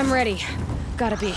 I'm ready. Gotta be.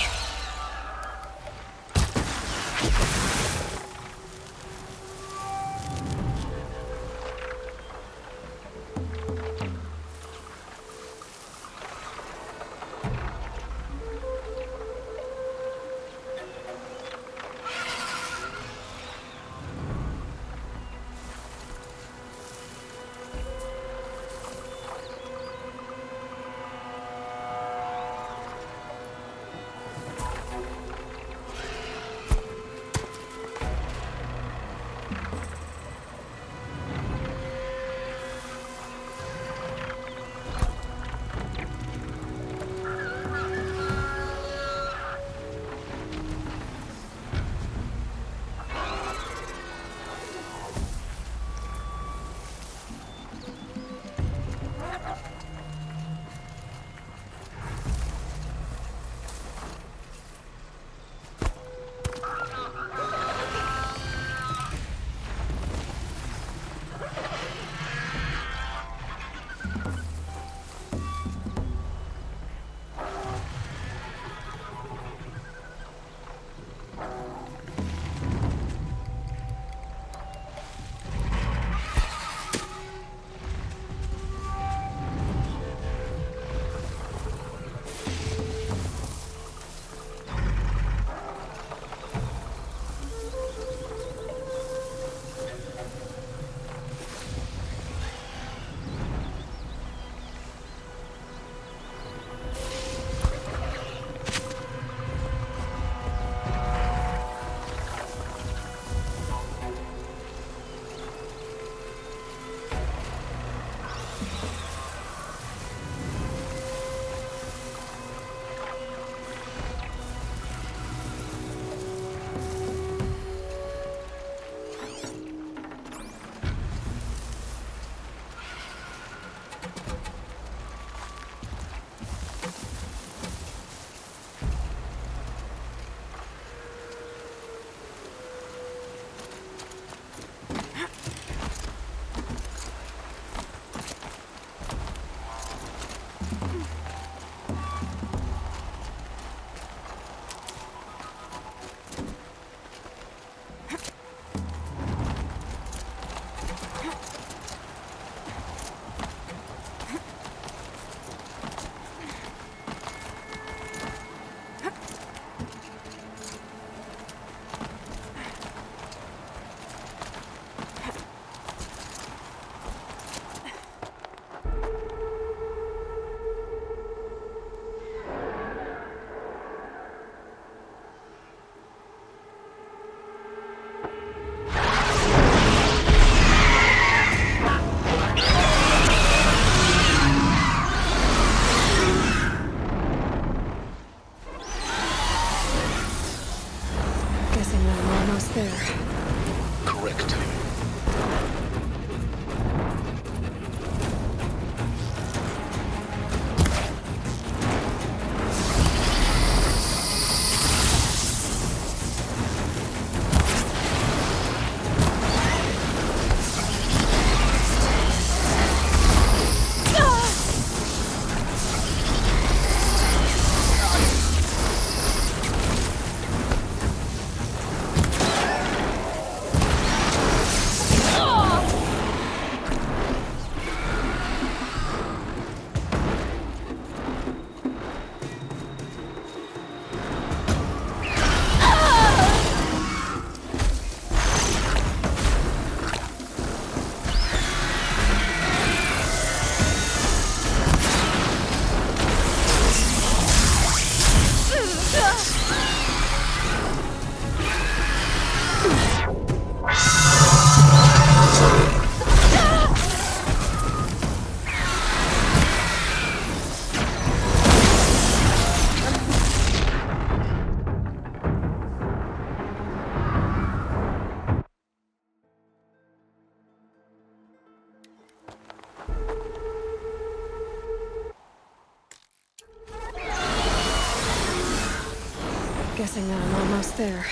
Guessing that I'm almost there.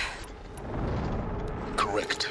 Correct.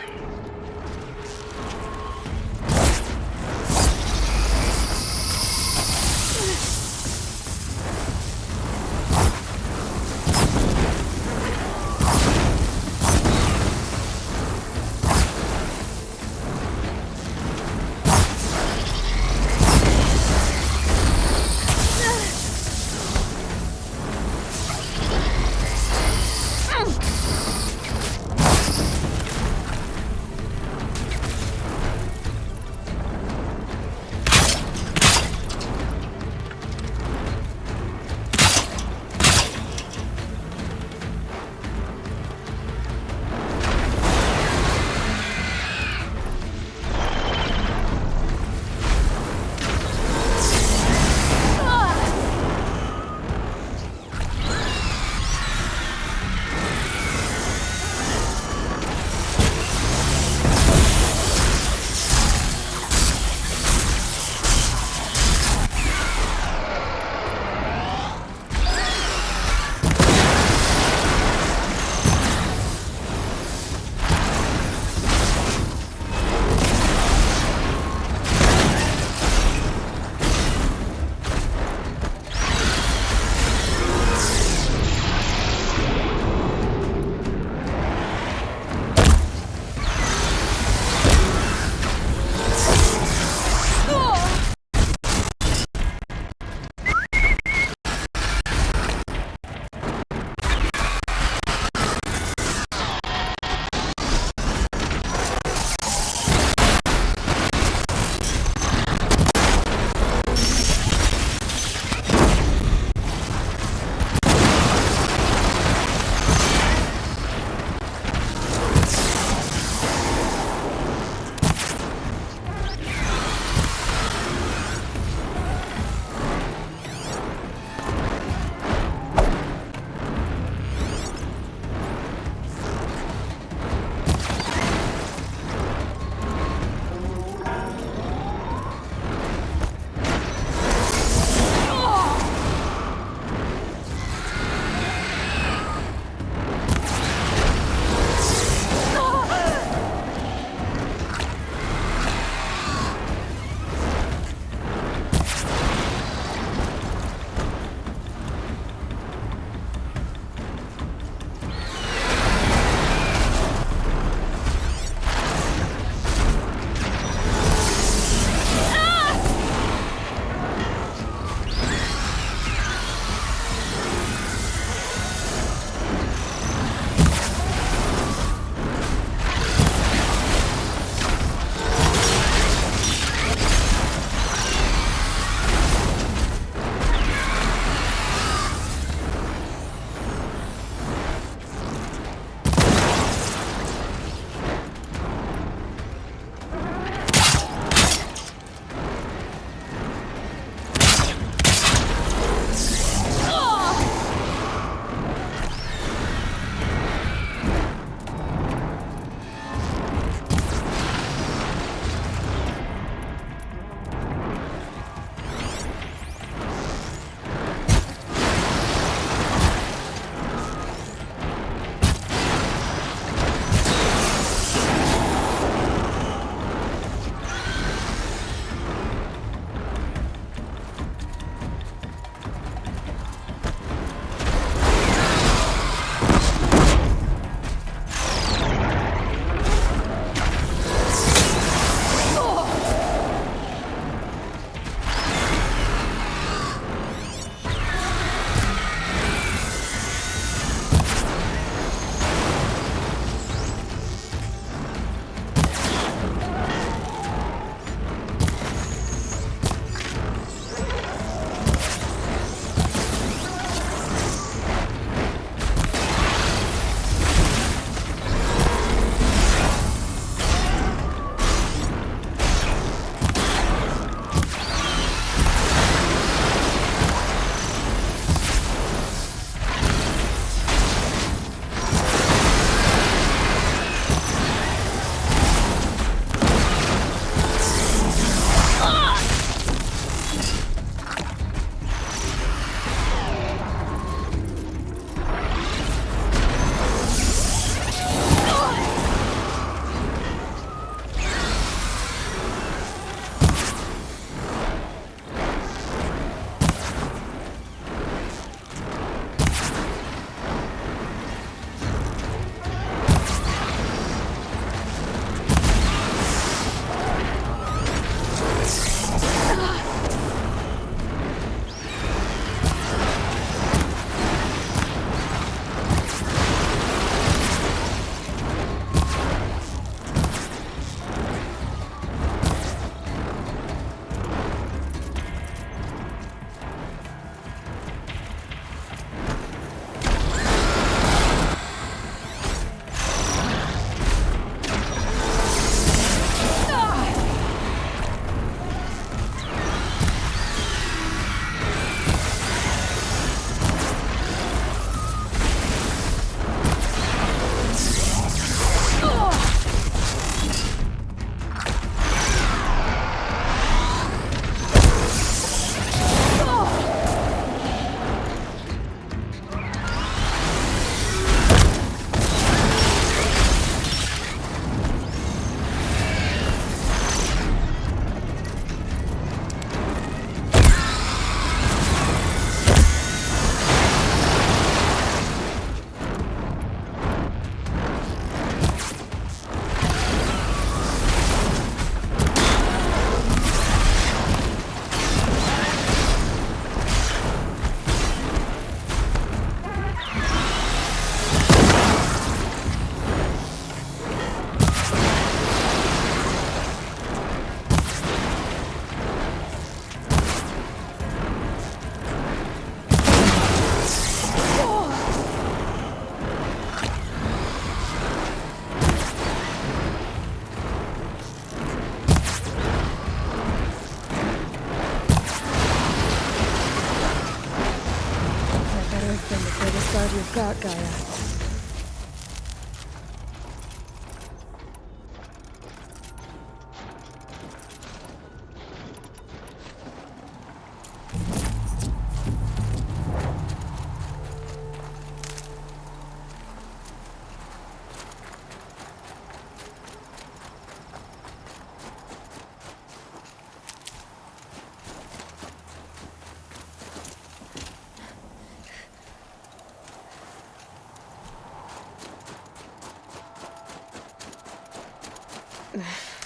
got Gaia.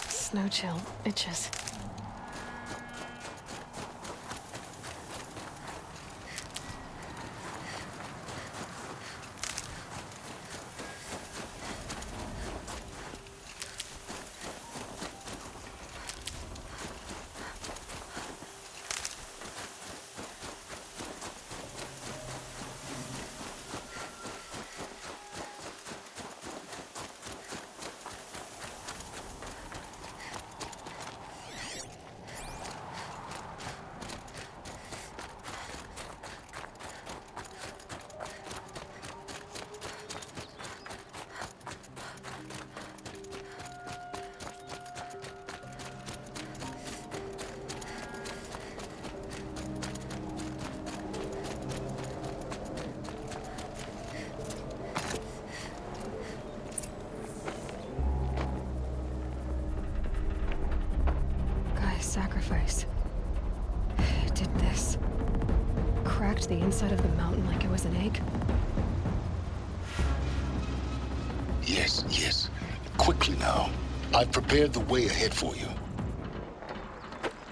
Snow chill itches. Sacrifice. It did this. Cracked the inside of the mountain like it was an egg. Yes, yes. Quickly now. I've prepared the way ahead for you.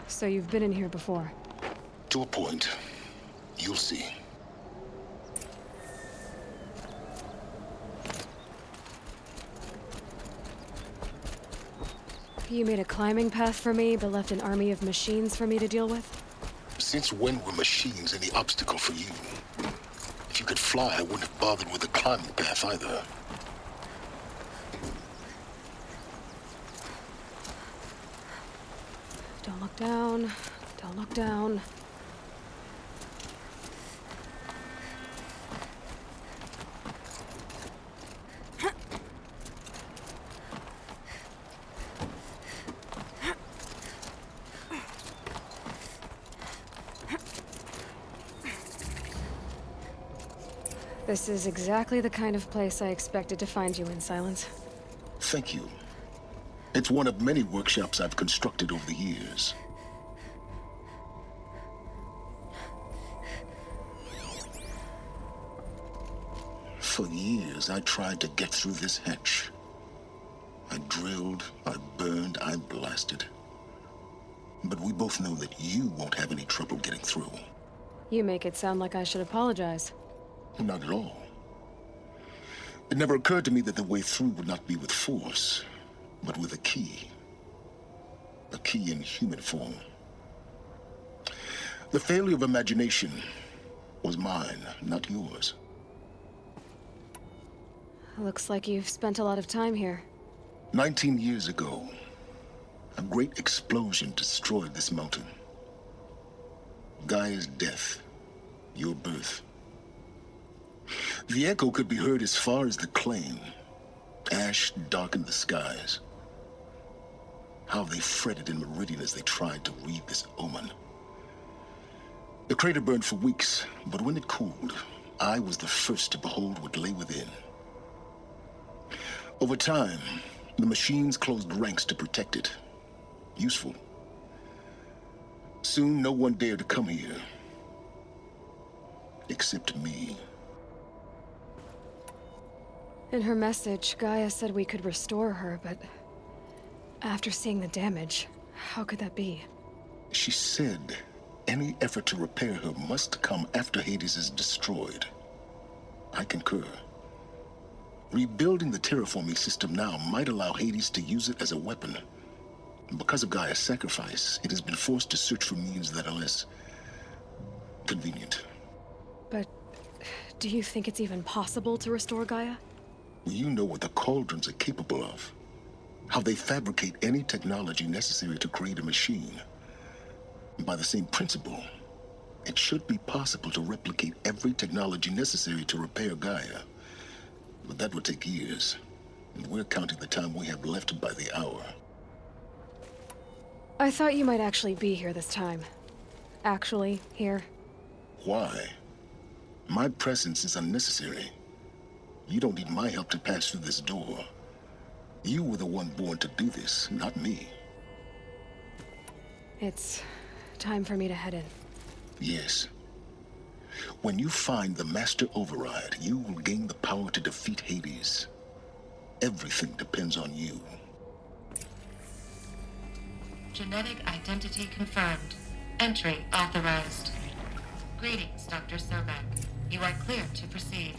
So you've been in here before? To a point. You'll see. You made a climbing path for me, but left an army of machines for me to deal with? Since when were machines any obstacle for you? If you could fly, I wouldn't have bothered with the climbing path either. Don't look down. Don't look down. This is exactly the kind of place I expected to find you in, Silence. Thank you. It's one of many workshops I've constructed over the years. For years, I tried to get through this hatch. I drilled, I burned, I blasted. But we both know that you won't have any trouble getting through. You make it sound like I should apologize. Not at all. It never occurred to me that the way through would not be with force, but with a key. A key in human form. The failure of imagination was mine, not yours. Looks like you've spent a lot of time here. 19 years ago, a great explosion destroyed this mountain. Gaia's death, your birth. The echo could be heard as far as the claim. Ash darkened the skies. How they fretted in Meridian as they tried to read this omen. The crater burned for weeks, but when it cooled, I was the first to behold what lay within. Over time, the machines closed ranks to protect it. Useful. Soon, no one dared to come here. Except me. In her message, Gaia said we could restore her, but after seeing the damage, how could that be? She said any effort to repair her must come after Hades is destroyed. I concur. Rebuilding the terraforming system now might allow Hades to use it as a weapon. Because of Gaia's sacrifice, it has been forced to search for means that are less convenient. But do you think it's even possible to restore Gaia? You know what the cauldrons are capable of. How they fabricate any technology necessary to create a machine. By the same principle, It should be possible to replicate every technology necessary to repair Gaia. But that would take years. And we're counting the time we have left by the hour. I thought you might actually be here this time. Actually, here. Why? My presence is unnecessary. You don't need my help to pass through this door. You were the one born to do this, not me. It's time for me to head in. Yes. When you find the Master Override, you will gain the power to defeat Hades. Everything depends on you. Genetic identity confirmed. Entry authorized. Greetings, Dr. Sobek. You are cleared to proceed.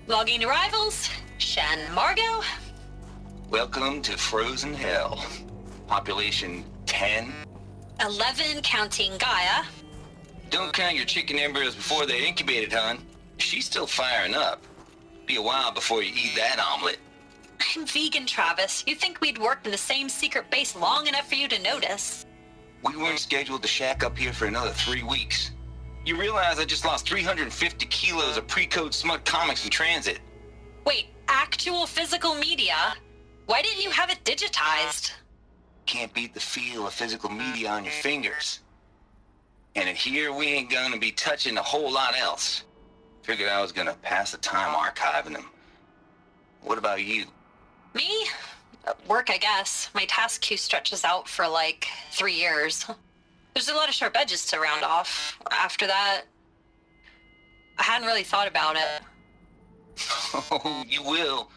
Logging arrivals. Shen Margot. Welcome to Frozen Hell. Population 10. 11 counting Gaia. Don't count your chicken embryos before they're incubated, hon. She's still firing up. Be a while before you eat that omelet. I'm vegan, Travis. You think we'd worked in the same secret base long enough for you to notice? We weren't scheduled to shack up here for another 3 weeks. You realize I just lost 350 kilos of pre-code smut comics in transit. Wait, actual physical media? Why didn't you have it digitized? Can't beat the feel of physical media on your fingers. And in here, we ain't gonna be touching a whole lot else. Figured I was gonna pass the time archiving them. What about you? Me? Work, I guess. My task queue stretches out for like 3 years. There's a lot of sharp edges to round off. After that, I hadn't really thought about it. Oh, you will.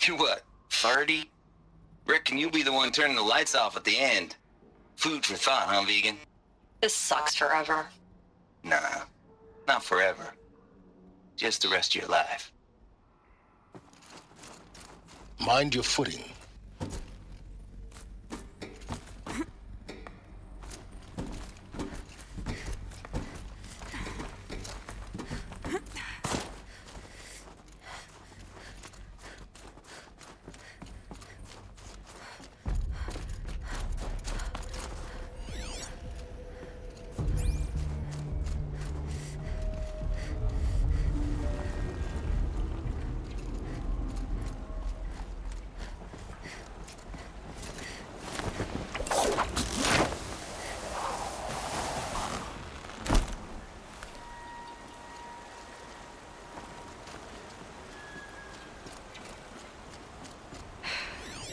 You're what, 30? Reckon you'll be the one turning the lights off at the end. Food for thought, huh, vegan? This sucks forever. Nah, not forever. Just the rest of your life. Mind your footing.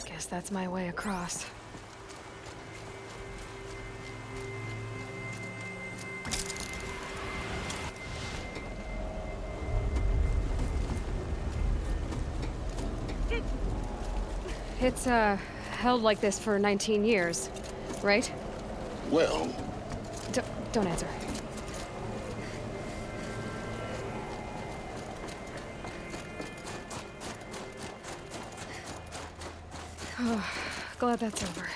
Guess that's my way across. It's, held like this for 19 years, right? Well, Don't answer. Oh, glad that's over.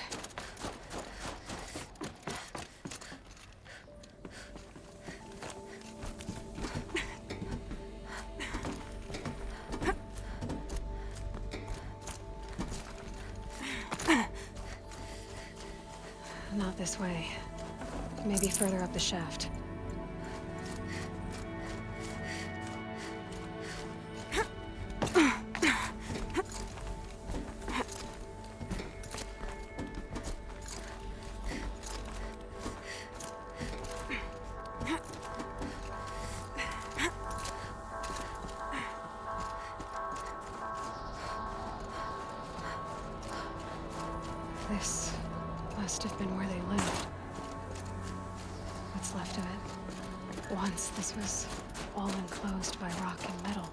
Not this way. Maybe further up the shaft. This must have been where they lived. What's left of it. Once this was all enclosed by rock and metal.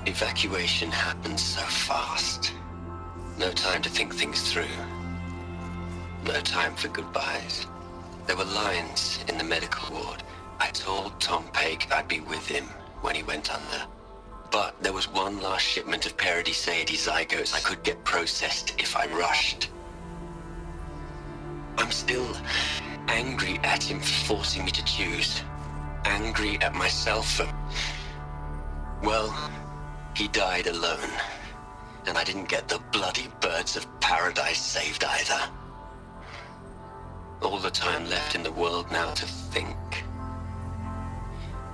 Evacuation happened so fast. No time to think things through. No time for goodbyes. There were lines in the medical ward. I told Tom Paik I'd be with him when he went under. But there was one last shipment of Paradis-Sade zygotes I could get processed if I rushed. I'm still angry at him for forcing me to choose. Angry at myself for... Well, he died alone. And I didn't get the bloody birds of paradise saved either. All the time left in the world now to think.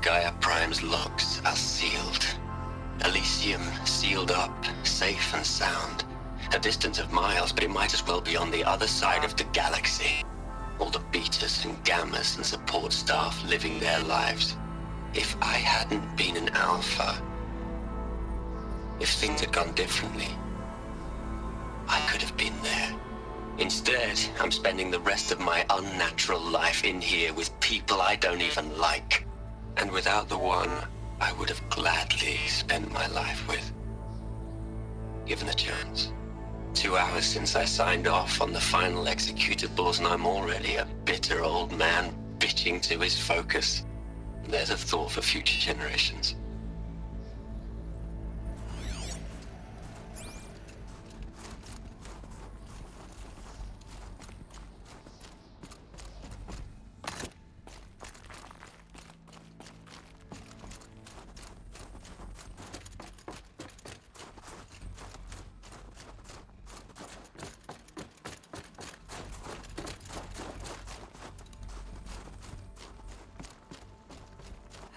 Gaia Prime's logs are sealed. Elysium sealed up, safe and sound. A distance of miles, but it might as well be on the other side of the galaxy. All the betas and gammas and support staff living their lives. If I hadn't been an alpha, if things had gone differently, I could have been there. Instead, I'm spending the rest of my unnatural life in here with people I don't even like. And without the one I would have gladly spent my life with. Given the chance. 2 hours since I signed off on the final executables, and I'm already a bitter old man bitching to his focus. There's a thought for future generations.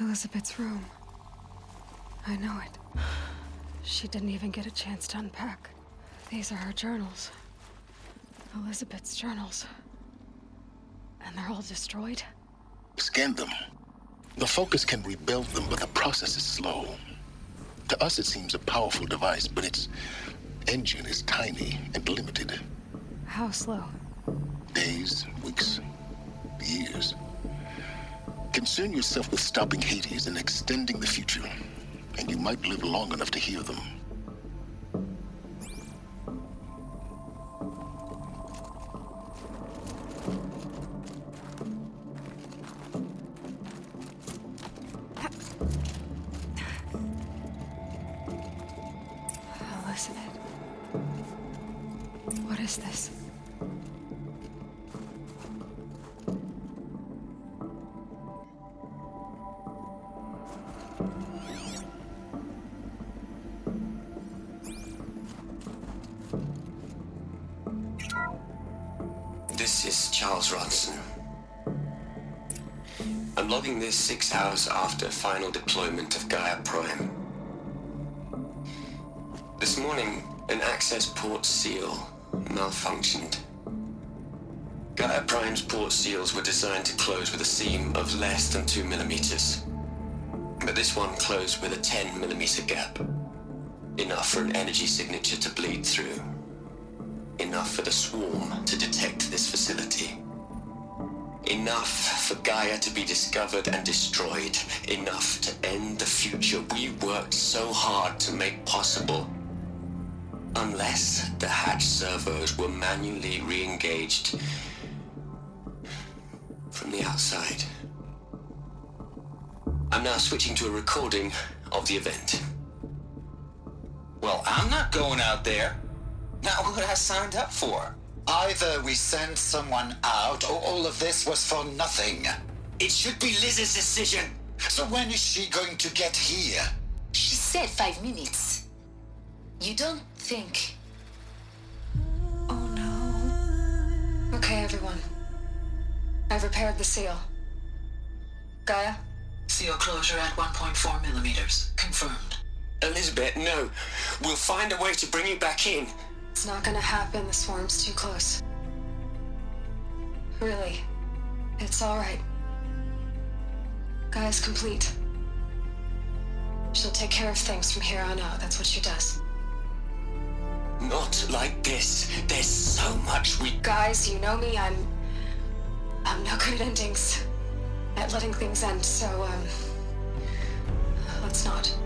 Elizabeth's room. I know it. She didn't even get a chance to unpack. These are her journals. Elizabeth's journals. And they're all destroyed? Scan them. The Focus can rebuild them, but the process is slow. To us, it seems a powerful device, but its engine is tiny and limited. How slow? Days, weeks, years. Concern yourself with stopping Hades and extending the future, and you might live long enough to hear them. Elizabeth. What is this? This is Charles Ronson. I'm logging this 6 hours after final deployment of Gaia Prime. This morning, an access port seal malfunctioned. Gaia Prime's port seals were designed to close with a seam of less than 2 millimeters. But this one closed with a 10 millimeter gap. Enough for an energy signature to bleed through. Enough for the swarm to detect this facility. Enough for Gaia to be discovered and destroyed. Enough to end the future we worked so hard to make possible. Unless the hatch servos were manually re-engaged from the outside. I'm now switching to a recording of the event. Well, I'm not going out there. Not what I signed up for. Either we send someone out, or all of this was for nothing. It should be Liz's decision. So when is she going to get here? She said 5 minutes. You don't think... Oh no. Okay, everyone. I've repaired the seal. Gaia? Seal closure at 1.4 millimeters. Confirmed. Elizabeth, no. We'll find a way to bring you back in. It's not gonna happen. The swarm's too close. Really. It's alright. Gaia's complete. She'll take care of things from here on out. That's what she does. Not like this. There's so much we... Guys, you know me. I'm no good at endings. At letting things end, so, let's not.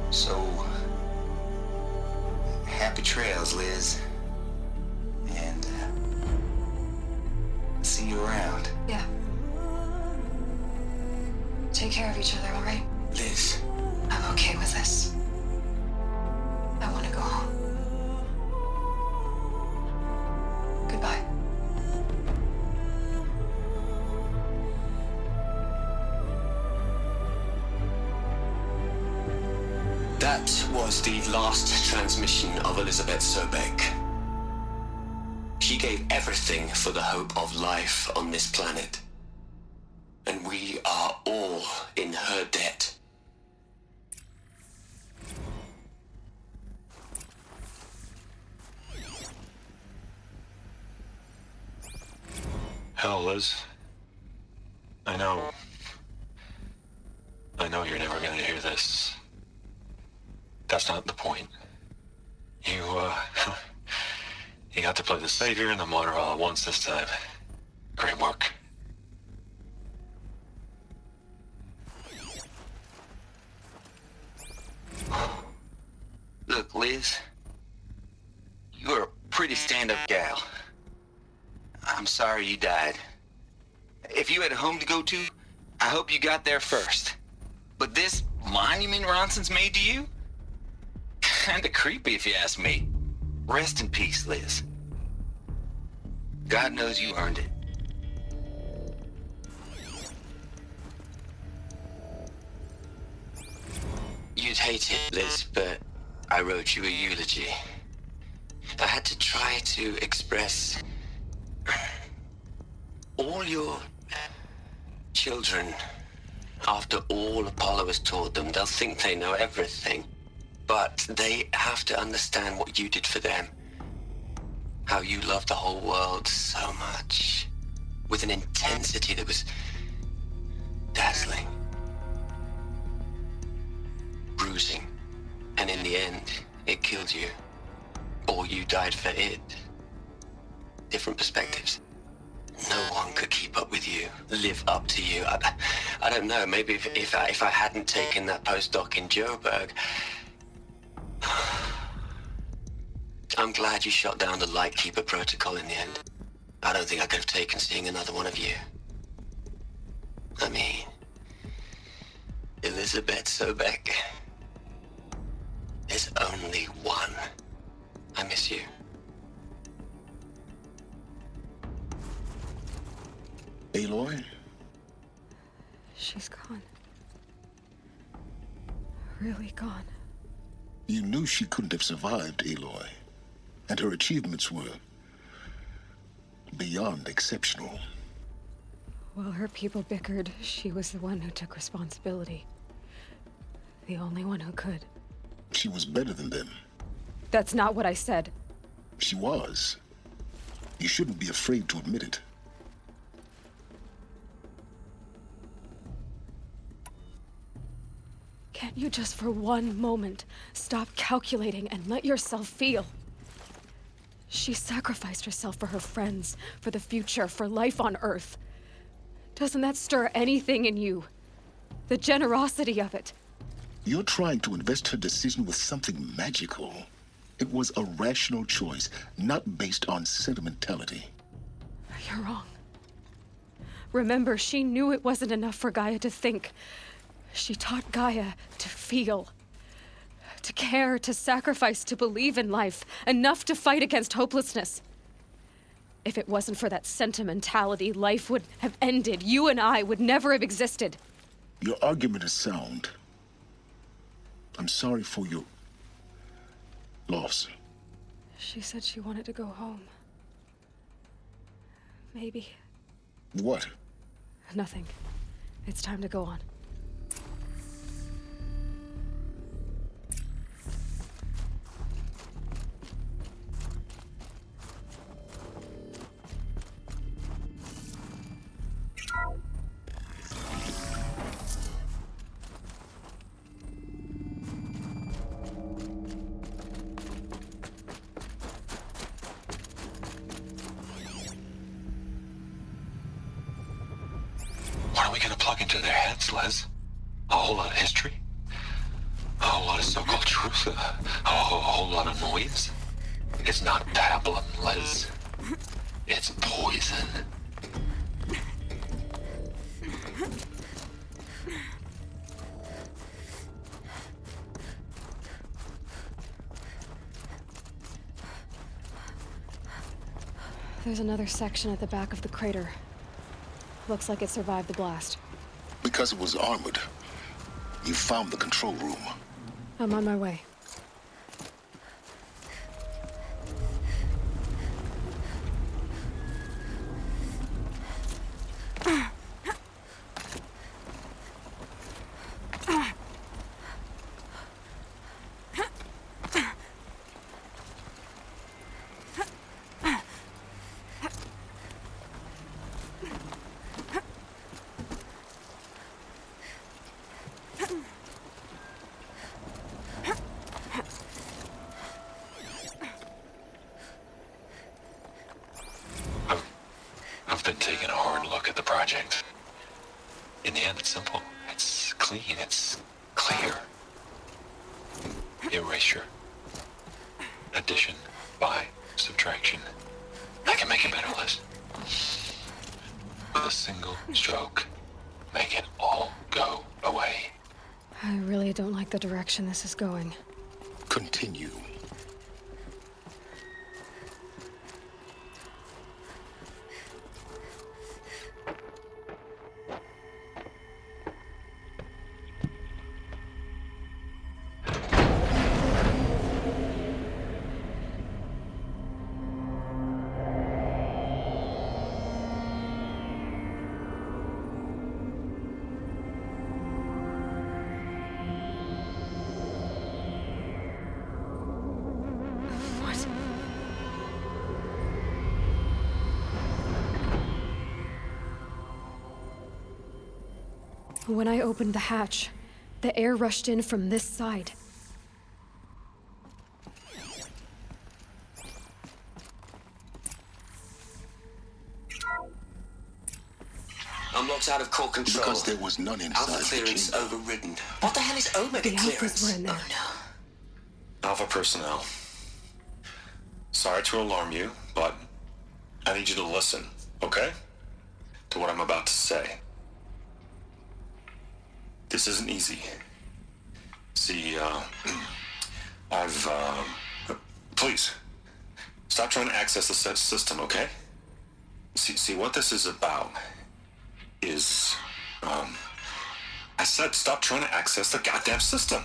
So, happy trails, Liz. And, see you around. Yeah. Take care of each other, alright? Liz. I'm okay. okay with this. I want to go home. Goodbye. That was the last transmission of Elizabeth Sobek. She gave everything for the hope of life on this planet. And we are all in her debt. Hell, Liz. I know you're never gonna hear this. That's not the point. You got to play the savior and the martyr all at once this time. Great work. Look, Liz, you're a pretty stand-up gal. I'm sorry you died. If you had a home to go to, I hope you got there first. But this monument Ronson's made to you? Kinda creepy if you ask me. Rest in peace, Liz. God knows you earned it. You'd hate it, Liz, but I wrote you a eulogy. I had to try to express all your children. After all Apollo has taught them, they'll think they know everything. But they have to understand what you did for them. How you loved the whole world so much. With an intensity that was dazzling. Bruising. And in the end, it killed you. Or you died for it. Different perspectives. No one could keep up with you, live up to you. I don't know, maybe if I hadn't taken that postdoc in Joburg. I'm glad you shot down the Lightkeeper protocol in the end. I don't think I could have taken seeing another one of you. I mean, Elizabeth Sobek. There's only one. I miss you. Aloy? She's gone. Really gone. You knew she couldn't have survived, Aloy. And her achievements were beyond exceptional. While her people bickered, she was the one who took responsibility. The only one who could. She was better than them. That's not what I said. She was. You shouldn't be afraid to admit it. Can't you just for one moment stop calculating and let yourself feel? She sacrificed herself for her friends, for the future, for life on Earth. Doesn't that stir anything in you? The generosity of it. You're trying to invest her decision with something magical. It was a rational choice, not based on sentimentality. You're wrong. Remember, she knew it wasn't enough for Gaia to think. She taught Gaia to feel. To care, to sacrifice, to believe in life. Enough to fight against hopelessness. If it wasn't for that sentimentality, life would have ended. You and I would never have existed. Your argument is sound. I'm sorry for your loss. She said she wanted to go home. Maybe. What? Nothing. It's time to go on. What are we gonna plug into their heads, Les? A whole lot of history? A whole lot of so-called truth? A whole lot of noise? It's not pablum, Les. It's poison. There's another section at the back of the crater. Looks like it survived the blast. Because it was armored. You found the control room. I'm on my way. I've been taking a hard look at the project. In the end, it's simple. It's clean. It's clear. Erasure. Addition. By. Subtraction. I can make a better list. With a single stroke. Make it all go away. I really don't like the direction this is going. Continue. When I opened the hatch, the air rushed in from this side. Unlocked out of core control. Because there was none inside Alpha the clearance chamber. overridden. What the hell is Omega The clearance? Alphas were in there. Oh Alpha personnel. Sorry to alarm you, but I need you to listen, okay? To what I'm about to say. This isn't easy. See, please, stop trying to access the set system, okay? See, what this is about is, I said stop trying to access the goddamn system.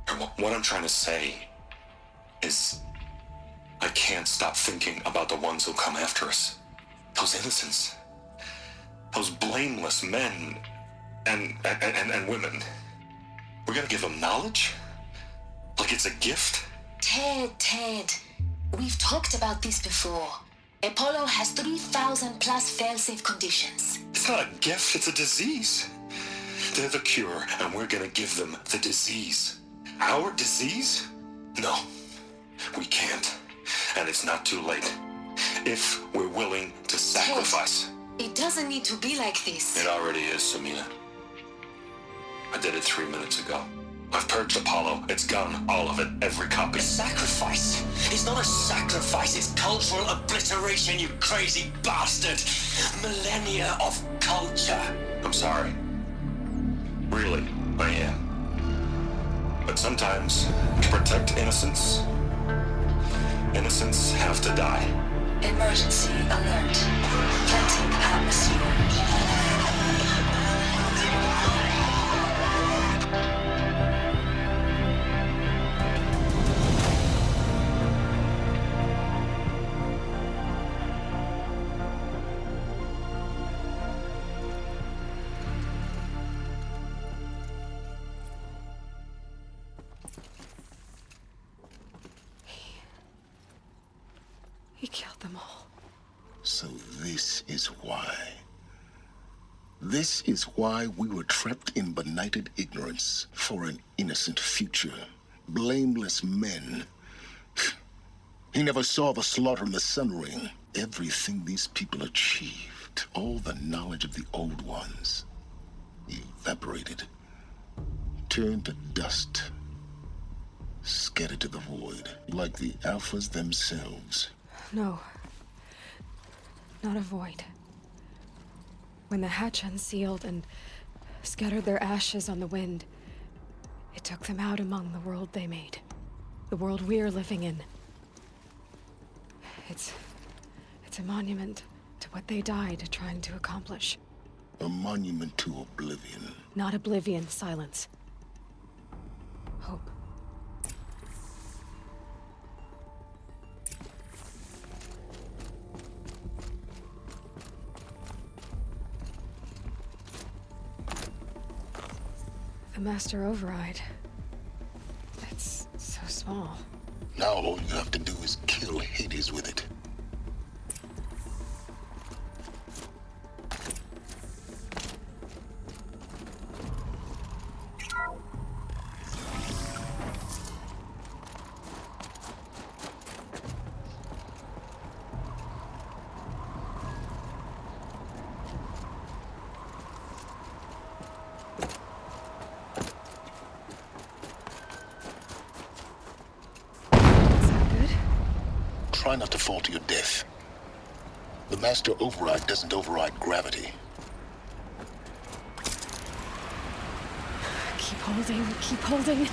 And what I'm trying to say is, I can't stop thinking about the ones who'll come after us. Those innocents. Those blameless men and women. We're gonna give them knowledge? Like it's a gift? Ted, we've talked about this before. Apollo has 3,000 plus fail-safe conditions. It's not a gift, it's a disease. They're the cure, and we're gonna give them the disease. Our disease? No, we can't. And it's not too late. If we're willing to sacrifice. It doesn't need to be like this. It already is, Samina. I did it 3 minutes ago. I've purged Apollo. It's gone. All of it. Every copy. A sacrifice? It's not a sacrifice. It's cultural obliteration, you crazy bastard. Millennia of culture. I'm sorry. Really, I am. But sometimes, to protect innocence, innocents have to die. Emergency alert. Planting atmosphere. He killed them all. So this is why. This is why we were trapped in benighted ignorance for an innocent future. Blameless men. He never saw the slaughter in the Sun Ring. Everything these people achieved, all the knowledge of the old ones, evaporated, turned to dust, scattered to the void, like the Alphas themselves. No. Not a void. When the hatch unsealed and scattered their ashes on the wind, it took them out among the world they made. The world we're living in. It's It's a monument to what they died trying to accomplish. A monument to oblivion. Not oblivion, silence. Hope. The Master Override. It's so small. Now all you have to do is kill Hades with it. Try not to fall to your death. The Master Override doesn't override gravity. Keep holding, keep holding.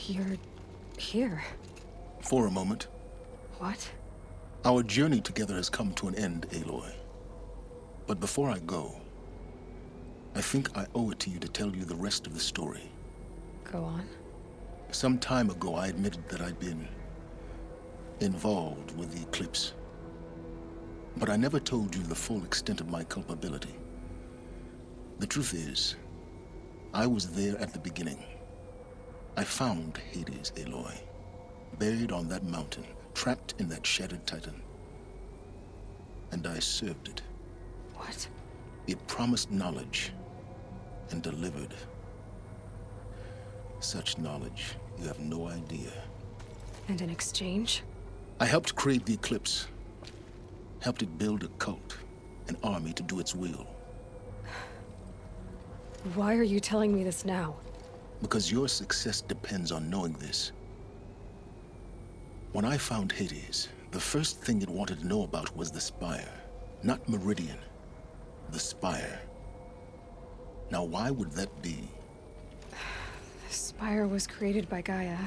You're here. For a moment. What? Our journey together has come to an end, Aloy. But before I go, I think I owe it to you to tell you the rest of the story. Go on. Some time ago, I admitted that I'd been involved with the eclipse. But I never told you the full extent of my culpability. The truth is, I was there at the beginning. I found Hades, Aloy, buried on that mountain, trapped in that shattered titan. And I served it. What? It promised knowledge and delivered. Such knowledge, you have no idea. And in exchange? I helped create the eclipse. Helped it build a cult, an army to do its will. Why are you telling me this now? Because your success depends on knowing this. When I found Hades, the first thing it wanted to know about was the Spire. Not Meridian. The Spire. Now, why would that be? The Spire was created by Gaia.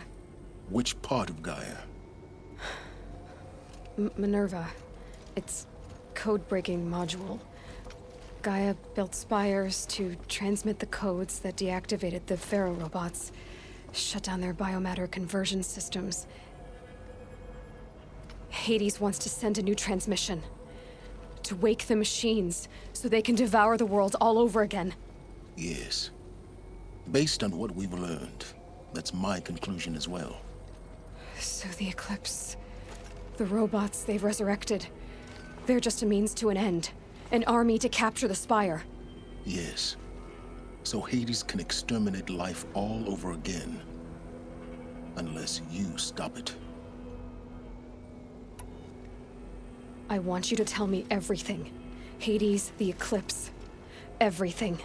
Which part of Gaia? Minerva. Its code-breaking module. Gaia built spires to transmit the codes that deactivated the Pharaoh robots, shut down their biomatter conversion systems. Hades wants to send a new transmission. To wake the machines, so they can devour the world all over again. Yes. Based on what we've learned, that's my conclusion as well. So the Eclipse, the robots they've resurrected, they're just a means to an end. An army to capture the Spire. Yes. So Hades can exterminate life all over again. Unless you stop it. I want you to tell me everything. Hades, the Eclipse, everything.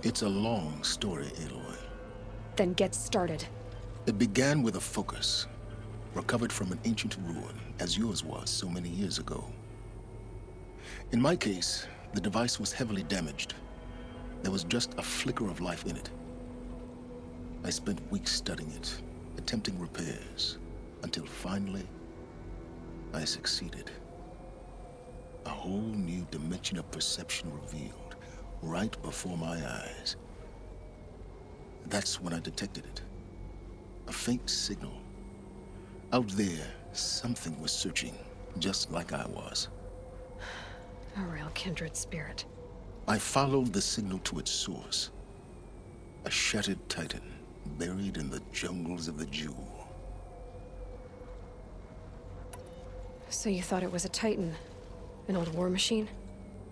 It's a long story, Aloy. Then get started. It began with a focus, recovered from an ancient ruin, as yours was so many years ago. In my case, the device was heavily damaged. There was just a flicker of life in it. I spent weeks studying it, attempting repairs, until finally, I succeeded. A whole new dimension of perception revealed, right before my eyes. That's when I detected it. A faint signal. Out there, something was searching, just like I was. A real kindred spirit. I followed the signal to its source. A shattered titan, buried in the jungles of the Jewel. So you thought it was a titan? An old war machine?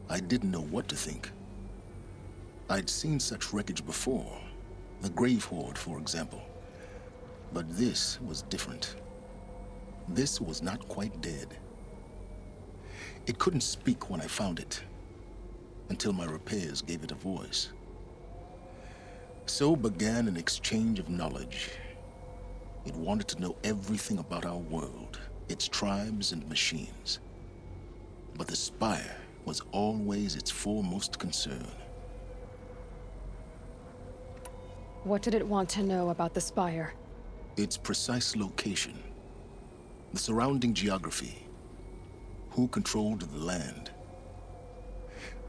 I didn't know what to think. I'd seen such wreckage before. The Grave Horde, for example. But this was different. This was not quite dead. It couldn't speak when I found it, until my repairs gave it a voice. So began an exchange of knowledge. It wanted to know everything about our world, its tribes and machines. But the Spire was always its foremost concern. What did it want to know about the Spire? Its precise location, the surrounding geography, who controlled the land.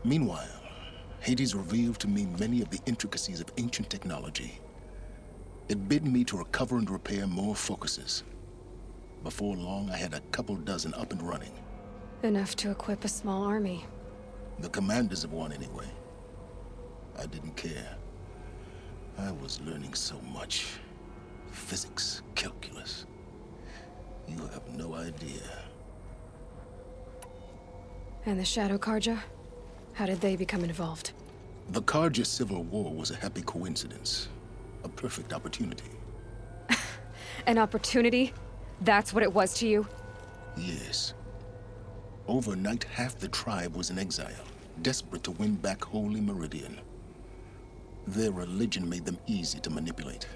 Meanwhile, Hades revealed to me many of the intricacies of ancient technology. It bid me to recover and repair more focuses. Before long, I had a couple dozen up and running. Enough to equip a small army. The commanders of one, anyway. I didn't care. I was learning so much. Physics, calculus. You have no idea. And the Shadow Karja? How did they become involved? The Karja Civil War was a happy coincidence. A perfect opportunity. An opportunity? That's what it was to you? Yes. Overnight, half the tribe was in exile, desperate to win back Holy Meridian. Their religion made them easy to manipulate.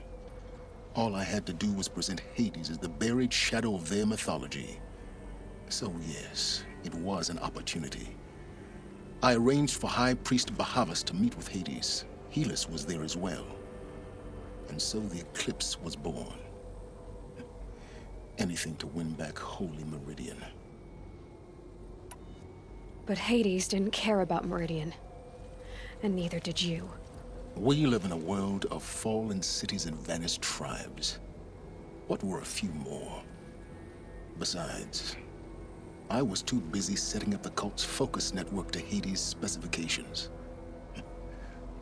All I had to do was present Hades as the buried shadow of their mythology. So yes, it was an opportunity. I arranged for High Priest Bahavas to meet with Hades. Helis was there as well. And so the eclipse was born. Anything to win back Holy Meridian. But Hades didn't care about Meridian. And neither did you. We live in a world of fallen cities and vanished tribes. What were a few more? Besides, I was too busy setting up the cult's focus network to Hades' specifications.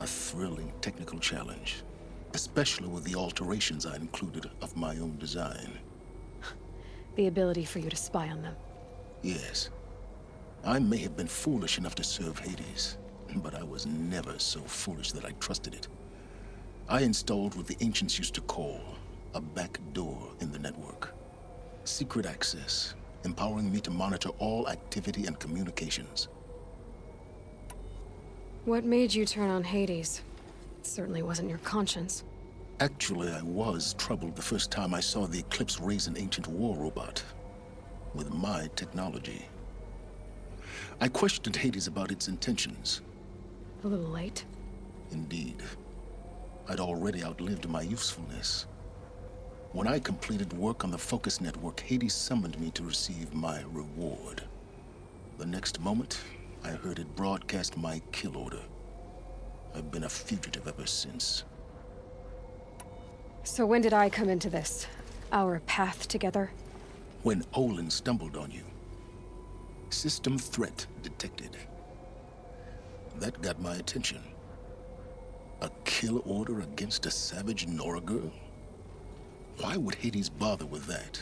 A thrilling technical challenge, especially with the alterations I included of my own design. The ability for you to spy on them. Yes. I may have been foolish enough to serve Hades, but I was never so foolish that I trusted it. I installed what the ancients used to call a back door in the network. Secret access, empowering me to monitor all activity and communications. What made you turn on Hades? It certainly wasn't your conscience. Actually, I was troubled the first time I saw the Eclipse raise an ancient war robot. With my technology. I questioned Hades about its intentions. A little late. Indeed. I'd already outlived my usefulness. When I completed work on the Focus Network, Hades summoned me to receive my reward. The next moment, I heard it broadcast my kill order. I've been a fugitive ever since. So when did I come into this? Our path together? When Olin stumbled on you. System threat detected. That got my attention. A kill order against a savage Nora girl? Why would Hades bother with that?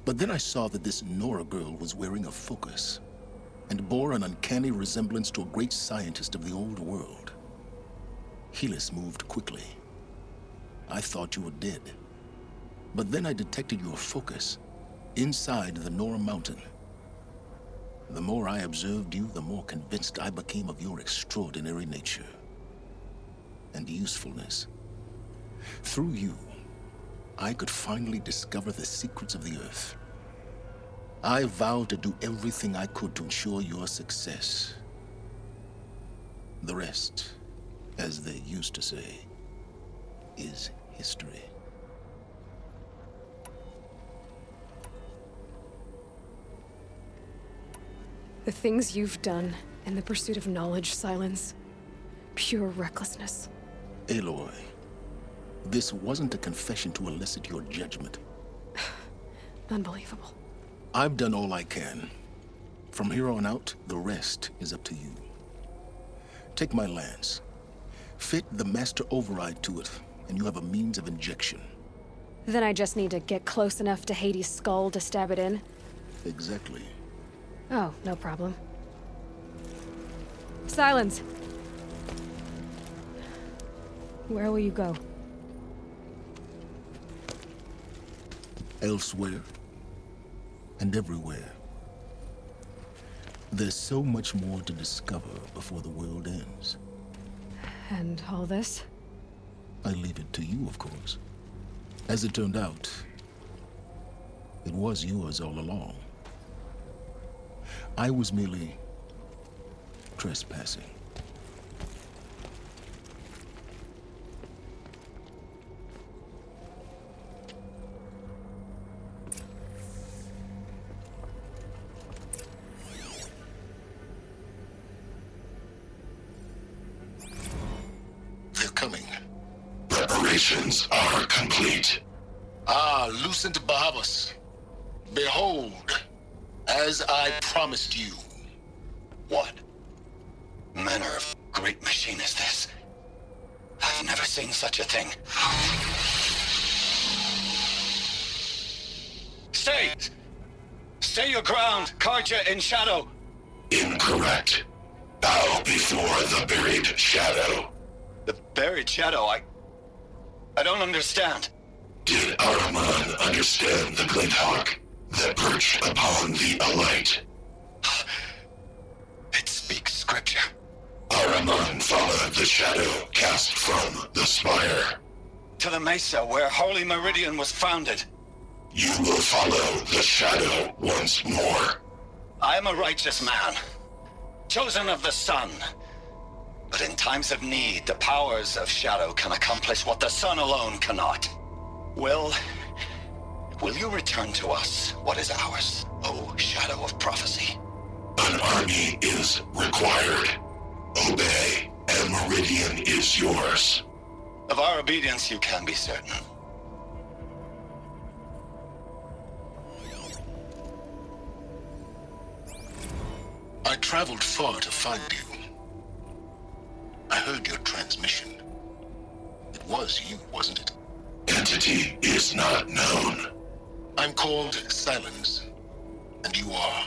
But then I saw that this Nora girl was wearing a focus, and bore an uncanny resemblance to a great scientist of the old world. Helis moved quickly. I thought you were dead. But then I detected your focus, inside the Nora Mountain. The more I observed you, the more convinced I became of your extraordinary nature and usefulness. Through you, I could finally discover the secrets of the Earth. I vowed to do everything I could to ensure your success. The rest, as they used to say, is history. The things you've done in the pursuit of knowledge, Silence. Pure recklessness. Aloy, this wasn't a confession to elicit your judgment. Unbelievable. I've done all I can. From here on out, the rest is up to you. Take my lance. Fit the master override to it, and you have a means of injection. Then I just need to get close enough to Hades' skull to stab it in? Exactly. Oh, no problem. Silence! Where will you go? Elsewhere. And everywhere. There's so much more to discover before the world ends. And all this? I leave it to you, of course. As it turned out, it was yours all along. I was merely trespassing. They're coming. Preparations are complete. Ah, Lucent Bahavas. Behold, as I promised you. What manner of great machine is this? I've never seen such a thing. Stay! Stay your ground, Karja in shadow! Incorrect. Bow before the buried shadow. The buried shadow, I don't understand. Did Ahriman understand the glint hawk that perched upon the alight? It speaks scripture. Ahriman followed the shadow cast from the spire. To the mesa where Holy Meridian was founded. You will follow the shadow once more. I am a righteous man, chosen of the sun. But in times of need, the powers of shadow can accomplish what the sun alone cannot. Will you return to us what is ours, O Shadow of Prophecy? An army is required. Obey, and Meridian is yours. Of our obedience you can be certain. I traveled far to find you. I heard your transmission. It was you, wasn't it? Entity is not known. I'm called Silence, and you are.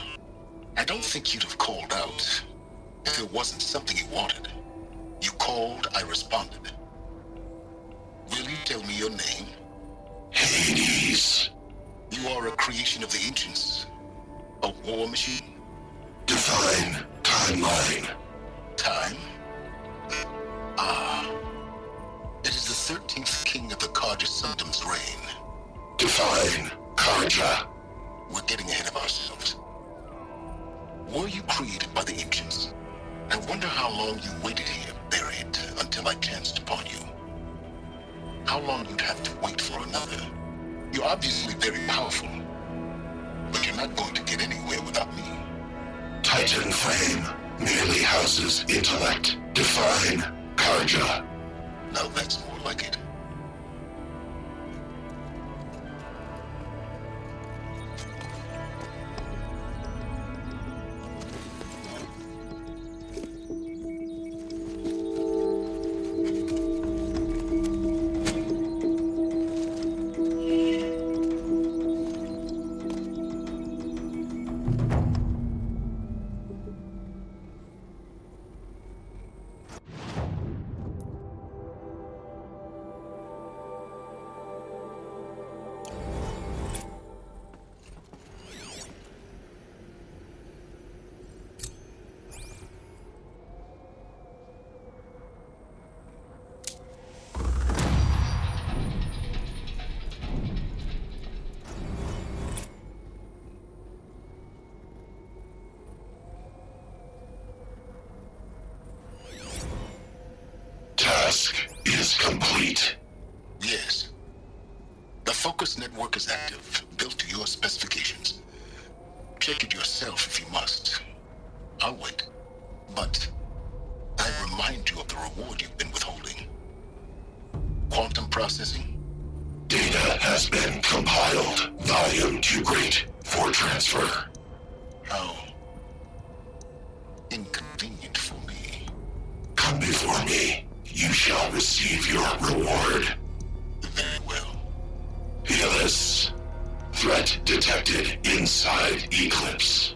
I don't think you'd have called out if it wasn't something you wanted. You called, I responded. Will you tell me your name? Hades. You are a creation of the ancients. A war machine? Define timeline. Time? Ah. It is the 13th king of the Karja Sundom's reign. Define Karja. We're getting ahead of ourselves. Were you created by the ancients? I wonder how long you waited here, buried, until I chanced upon you. How long you'd have to wait for another. You're obviously very powerful, but you're not going to get anywhere without me. Titan fame merely houses intellect. Define Karja. Now that's more like it. Task is complete. Yes. The focus network is active, built to your specifications. Check it yourself if you must. I'll wait. But I remind you of the reward you've been withholding. Quantum processing? Data has been compiled. Volume too great for transfer. How inconvenient for me. Come before me. You shall receive your reward. Very well. Helis. Threat detected inside Eclipse.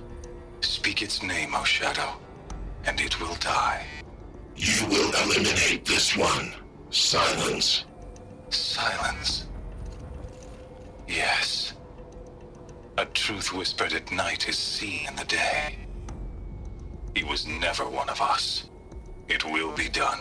Speak its name, O Shadow, and it will die. You will eliminate this one. Silence. Silence. Yes. A truth whispered at night is seen in the day. He was never one of us. It will be done.